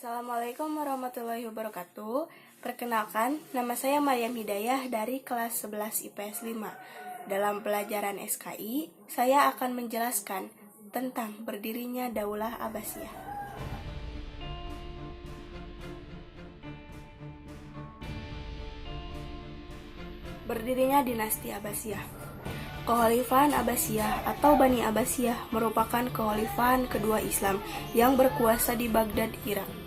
Assalamualaikum warahmatullahi wabarakatuh. Perkenalkan, nama saya Maryam Hidayah dari kelas 11 IPS 5. Dalam pelajaran SKI, saya akan menjelaskan tentang berdirinya Daulah Abbasiyah. Berdirinya dinasti Abbasiyah. Kekhalifahan Abbasiyah atau Bani Abbasiyah merupakan kekhalifahan kedua Islam yang berkuasa di Baghdad, Irak.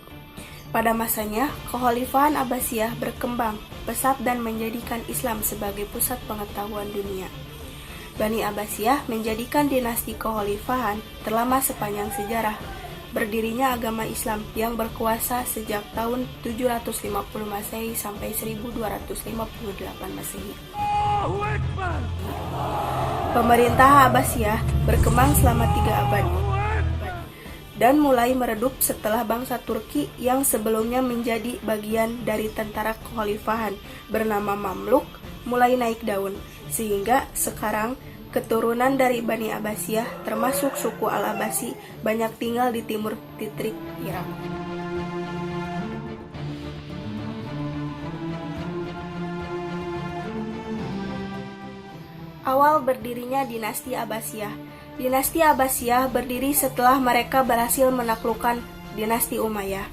Pada masanya, kekhalifahan Abbasiyah berkembang pesat dan menjadikan Islam sebagai pusat pengetahuan dunia. Bani Abbasiyah menjadikan dinasti kekhalifahan terlama sepanjang sejarah berdirinya agama Islam yang berkuasa sejak tahun 750 Masehi sampai 1258 Masehi. Pemerintah Abbasiyah berkembang selama 3 abad dan mulai meredup setelah bangsa Turki yang sebelumnya menjadi bagian dari tentara kekhalifahan bernama Mamluk mulai naik daun, sehingga sekarang keturunan dari Bani Abbasiyah termasuk suku Al-Abbasi banyak tinggal di timur Titrik, Irak. Awal berdirinya dinasti Abbasiyah. Dinasti Abbasiyah berdiri setelah mereka berhasil menaklukkan dinasti Umayyah.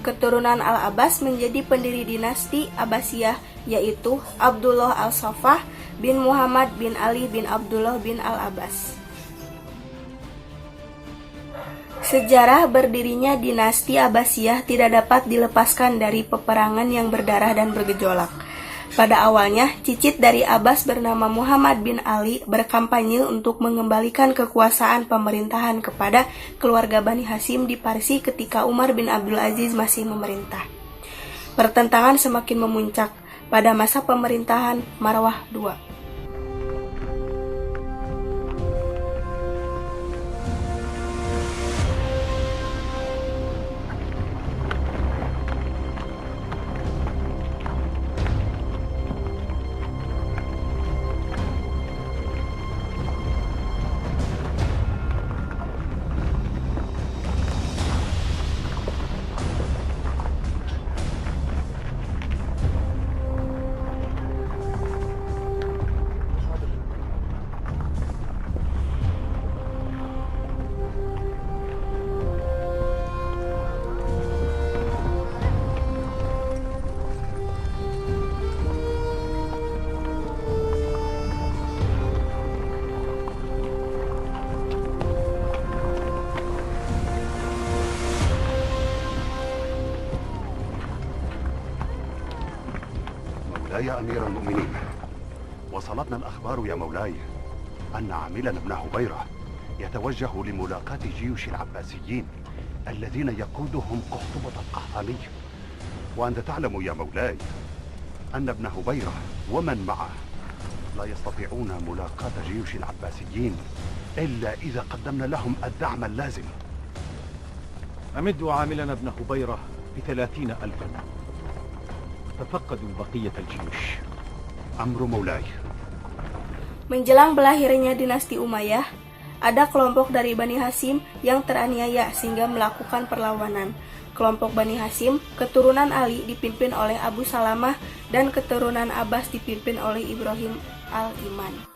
Keturunan Al-Abbas menjadi pendiri dinasti Abbasiyah, yaitu Abdullah Al-Saffah bin Muhammad bin Ali bin Abdullah bin Al-Abbas. Sejarah berdirinya dinasti Abbasiyah tidak dapat dilepaskan dari peperangan yang berdarah dan bergejolak. Pada awalnya, cicit dari Abbas bernama Muhammad bin Ali berkampanye untuk mengembalikan kekuasaan pemerintahan kepada keluarga Bani Hashim di Parsi ketika Umar bin Abdul Aziz masih memerintah. Pertentangan semakin memuncak pada masa pemerintahan Marwah II. يا أمير المؤمنين، وصلتنا الأخبار يا مولاي أن عاملا ابن هبيرة يتوجه لملاقاة جيوش العباسيين الذين يقودهم قحطبة القحطاني، وأنت تعلم يا مولاي أن ابن هبيرة ومن معه لا يستطيعون ملاقاة جيوش العباسيين إلا إذا قدمنا لهم الدعم اللازم. أمدوا عاملنا ابن هبيرة ب30,000. تفقدوا بقية الجيوش. أمر مولاي. Menjelang berakhirnya dinasti Umayyah, ada kelompok dari Bani Hashim yang teraniaya sehingga melakukan perlawanan. Kelompok Bani Hashim, keturunan Ali dipimpin oleh Abu Salamah dan keturunan Abbas dipimpin oleh Ibrahim Al-Iman.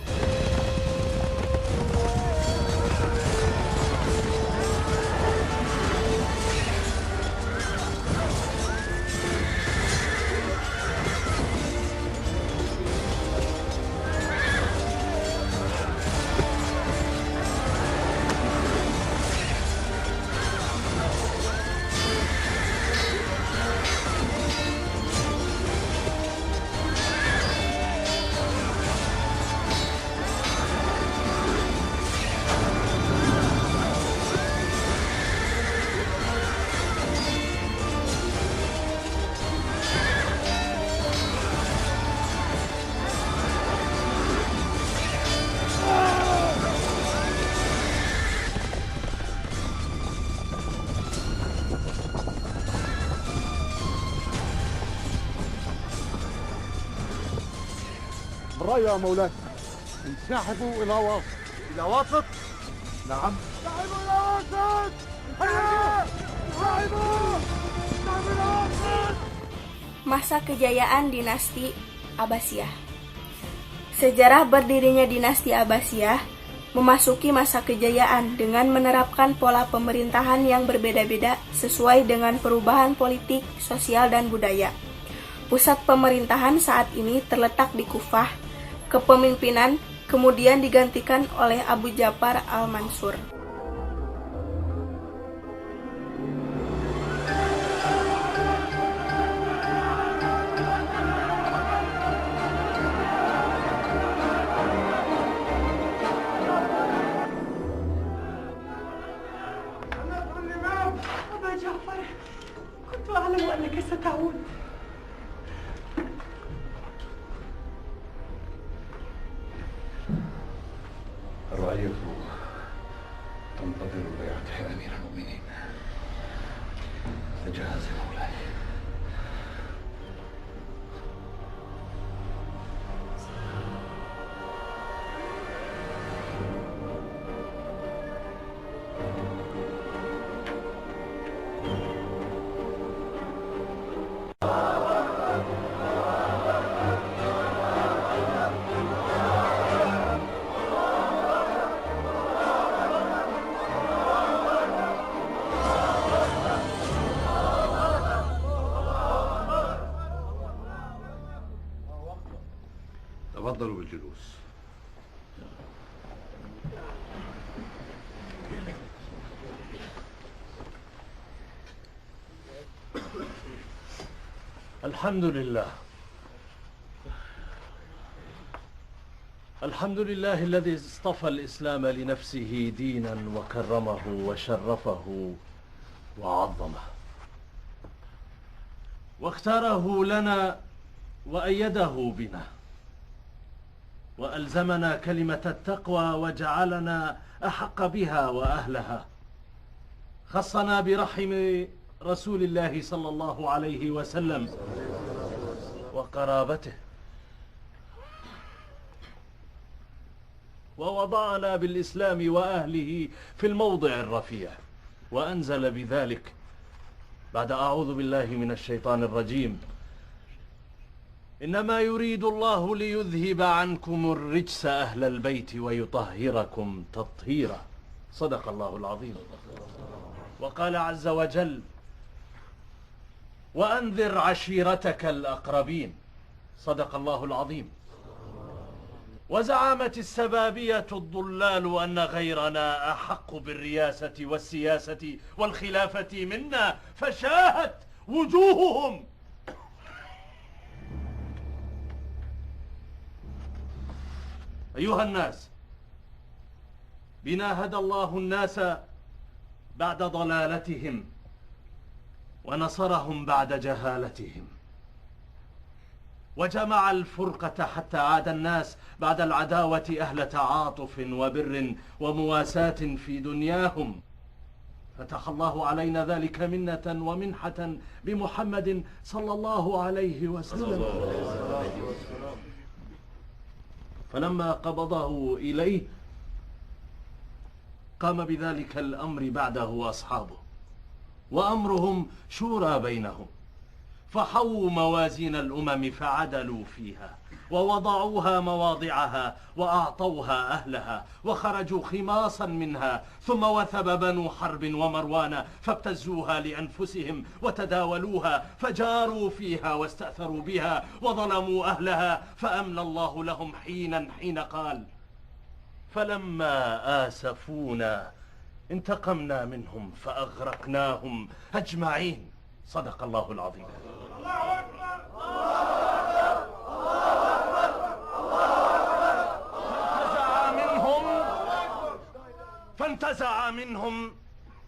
بالرأي يا مولاي انسحبوا إلى واسط. إلى واسط؟ نعم. انسحبوا إلى واسط. هيا. Masa kejayaan dinasti Abbasiyah. Sejarah berdirinya dinasti Abbasiyah memasuki masa kejayaan dengan menerapkan pola pemerintahan yang berbeda-beda sesuai dengan perubahan politik, sosial, dan budaya. Pusat pemerintahan saat ini terletak di Kufah. Kepemimpinan kemudian digantikan oleh Abu Ja'far al-Mansur. كنت أعلم أنك ستعود. الرعية تنتظر بيعة أمير المؤمنين. تجهز يا مولاي. تفضلوا بالجلوس. الحمد لله. الحمد لله الذي اصطفى الإسلام لنفسه دينا وكرمه وشرفه وعظمه، واختاره لنا وأيده بنا، وألزمنا كلمة التقوى وجعلنا أحق بها وأهلها. خصنا برحم رسول الله صلى الله عليه وسلم وقرابته، ووضعنا بالإسلام وأهله في الموضع الرفيع، وأنزل بذلك بعد أعوذ بالله من الشيطان الرجيم: إنما يريد الله ليذهب عنكم الرجس أهل البيت ويطهركم تطهيرا. صدق الله العظيم. وقال عز وجل: وأنذر عشيرتك الأقربين. صدق الله العظيم. وزعمت السبابية الضلال أن غيرنا أحق بالرياسة والسياسة والخلافة منا، فشاهت وجوههم. أيها الناس، بنا هدى الله الناس بعد ضلالتهم، ونصرهم بعد جهالتهم، وجمع الفرقة حتى عاد الناس بعد العداوة أهل تعاطف وبر ومواساة في دنياهم. فتح الله علينا ذلك منة ومنحة بمحمد صلى الله عليه وسلم. فلما قبضه إليه قام بذلك الأمر بعده أصحابه، وأمرهم شورى بينهم، فحووا موازين الأمم فعدلوا فيها، ووضعوها مواضعها، وأعطوها أهلها، وخرجوا خماصا منها. ثم وثب بنو حرب ومروان فابتزوها لأنفسهم وتداولوها، فجاروا فيها واستأثروا بها وظلموا أهلها، فأملى الله لهم حين قال: فلما آسفونا انتقمنا منهم فأغرقناهم أجمعين. صدق الله العظيم. فانتزع منهم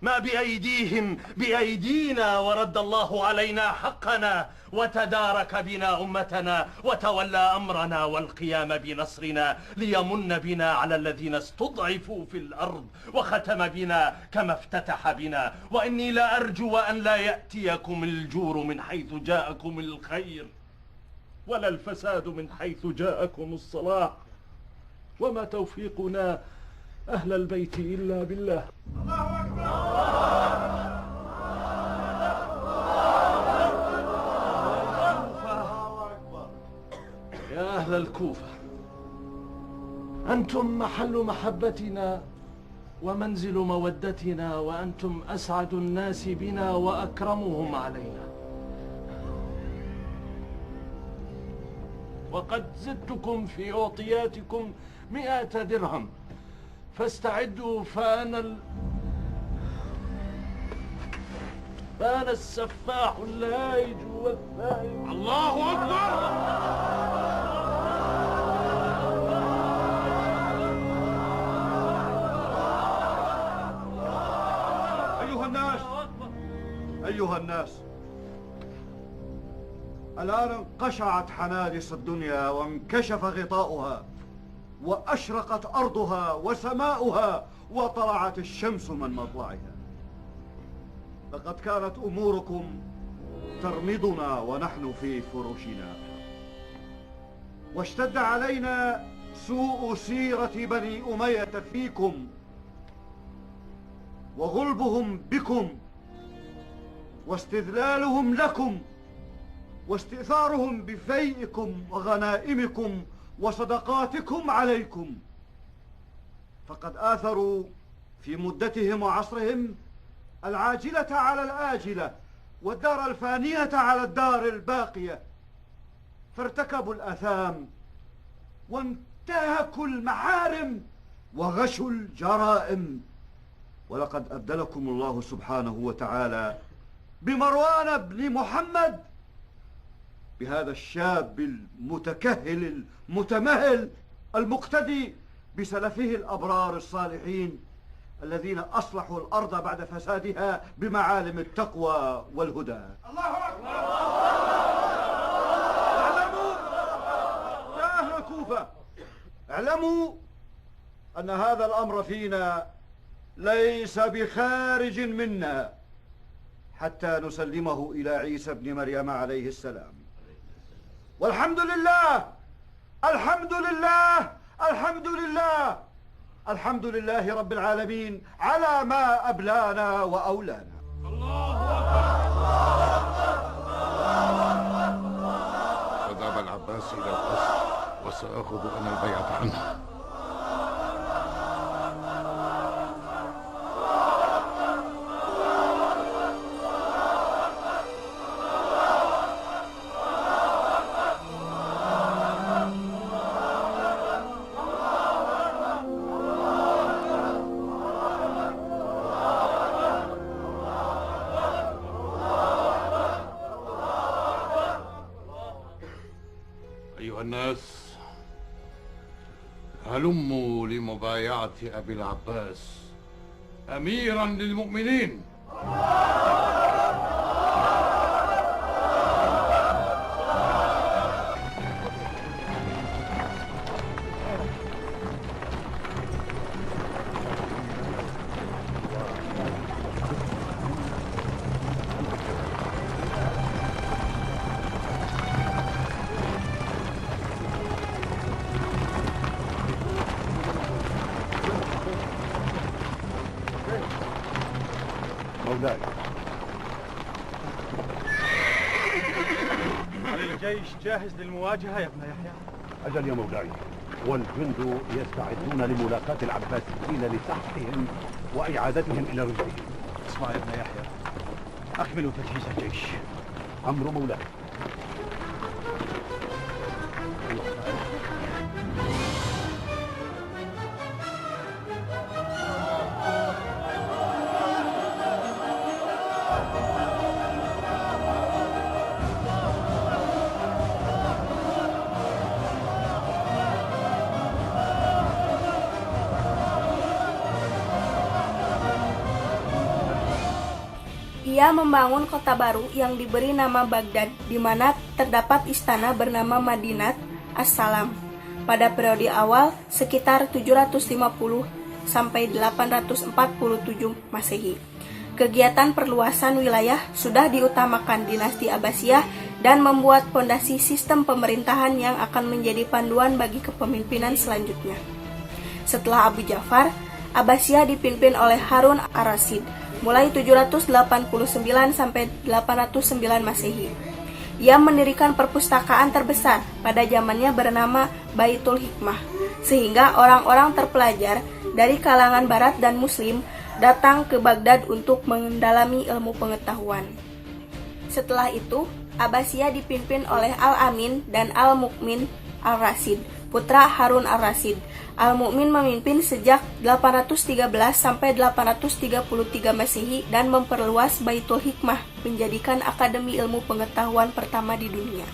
ما بأيديهم بأيدينا، ورد الله علينا حقنا، وتدارك بنا أمتنا، وتولى أمرنا والقيام بنصرنا، ليمن بنا على الذين استضعفوا في الأرض، وختم بنا كما افتتح بنا. وإني لأرجو أن لا يأتيكم الجور من حيث جاءكم الخير، ولا الفساد من حيث جاءكم الصلاح، وما توفيقنا أهل البيت إلا بالله. الله أكبر. الكوفة، أنتم محل محبتنا ومنزل مودتنا، وأنتم أسعد الناس بنا وأكرمهم علينا. وقد زدتكم في أعطياتكم 100 درهم، فاستعدوا فأنا السفاح الهائج والثائب. الله أكبر. أيها الناس، الآن انقشعت حنادس الدنيا وانكشف غطاؤها، وأشرقت أرضها وسماؤها، وطلعت الشمس من مطلعها. لقد كانت أموركم ترمضنا ونحن في فروشنا، واشتد علينا سوء سيرة بني أمية فيكم، وغلبهم بكم، واستذلالهم لكم، واستئثارهم بفيئكم وغنائمكم وصدقاتكم عليكم. فقد آثروا في مدتهم وعصرهم العاجلة على الآجلة، والدار الفانية على الدار الباقية، فارتكبوا الآثام وانتهكوا المحارم وغشوا الجرائم. ولقد أبدلكم الله سبحانه وتعالى بمروان بن محمد، بهذا الشاب المتكهل المتمهل المقتدي بسلفه الأبرار الصالحين، الذين أصلحوا الأرض بعد فسادها بمعالم التقوى والهدى. الله أكبر. اعلموا يا أهل الكوفة، اعلموا أن هذا الأمر فينا ليس بخارج منا حتى نسلمه إلى عيسى بن مريم عليه السلام. والحمد لله، الحمد لله، الحمد لله، الحمد لله رب العالمين على ما أبلانا وأولانا. فذهب العباس إلى القصر، وسأخذ أنا البيعة عنه. أيها الناس، هلموا لمبايعة أبي العباس أميرا للمؤمنين. مولاي، الجيش جاهز للمواجهة يا ابن يحيى؟ أجل يا مولاي، والجند يستعدون لملاقاة العباسيين لسحقهم وإعادتهم إلى رشدهم. اسمع يا ابن يحيى، أكملوا تجهيز الجيش. أمر مولاي. Ia membangun kota baru yang diberi nama Baghdad, di mana terdapat istana bernama Madinat As-Salam. Pada periode awal sekitar 750 sampai 847 Masehi. Kegiatan perluasan wilayah sudah diutamakan dinasti Abbasiyah dan membuat fondasi sistem pemerintahan yang akan menjadi panduan bagi kepemimpinan selanjutnya. Setelah Abu Ja'far, Abbasiyah dipimpin oleh Harun ar-Rasyid mulai 789 sampai 809 Masehi. Ia mendirikan perpustakaan terbesar pada zamannya bernama Baitul Hikmah, sehingga orang-orang terpelajar dari kalangan barat dan muslim datang ke Baghdad untuk mendalami ilmu pengetahuan. Setelah itu, Abbasiyah dipimpin oleh Al-Amin dan Al-Mu'min Al-Rasid, putra Harun Al-Rasid. Al-Mu'min memimpin sejak 813 sampai 833 Masehi dan memperluas Baitul Hikmah, menjadikan akademi ilmu pengetahuan pertama di dunia.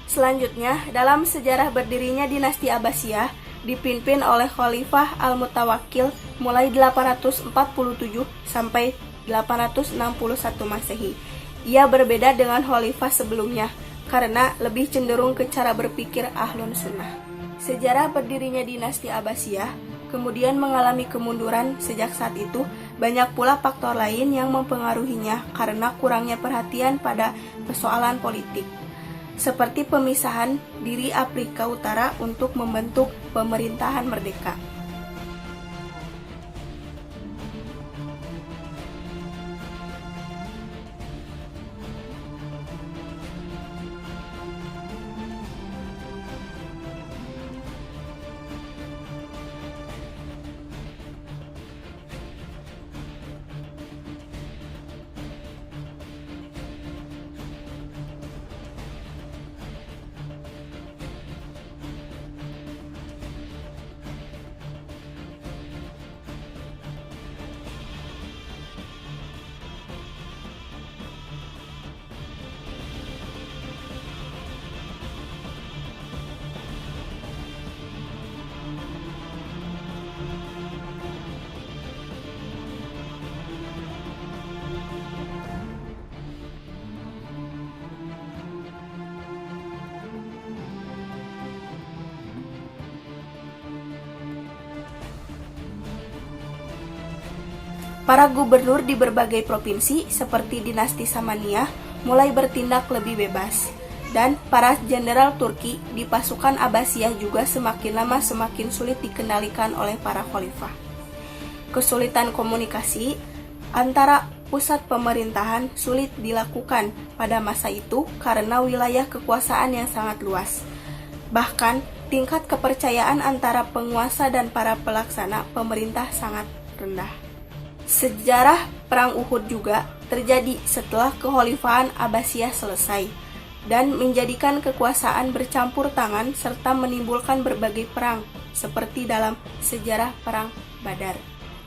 Selanjutnya, dalam sejarah berdirinya dinasti Abbasiyah, dipimpin oleh Khalifah Al-Mutawakkil mulai 847 sampai 861 Masehi. Ia berbeda dengan khalifah sebelumnya karena lebih cenderung ke cara berpikir Ahlun Sunnah. Sejarah berdirinya dinasti Abbasiyah kemudian mengalami kemunduran. Sejak saat itu, banyak pula faktor lain yang mempengaruhinya karena kurangnya perhatian pada persoalan politik, seperti pemisahan diri Afrika Utara untuk membentuk pemerintahan merdeka. Para gubernur di berbagai provinsi seperti dinasti Samaniyah mulai bertindak lebih bebas, dan para jenderal Turki di pasukan Abbasiyah juga semakin lama semakin sulit dikendalikan oleh para khalifah. Kesulitan komunikasi antara pusat pemerintahan sulit dilakukan pada masa itu karena wilayah kekuasaan yang sangat luas. Bahkan tingkat kepercayaan antara penguasa dan para pelaksana pemerintah sangat rendah. Sejarah Perang Uhud juga terjadi setelah kekhalifahan Abbasiyah selesai dan menjadikan kekuasaan bercampur tangan serta menimbulkan berbagai perang seperti dalam sejarah Perang Badar.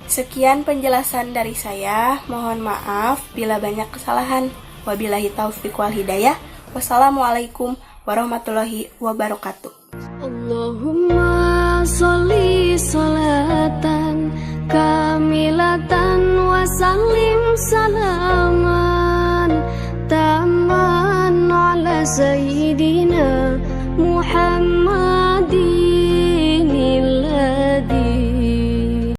Sekian penjelasan dari saya, mohon maaf bila banyak kesalahan. Wabillahi taufiq wal hidayah. Wassalamualaikum warahmatullahi wabarakatuh. Allahumma sholli sholatan kamilatan wa sallim salaman taman ala sayyidina Muhammad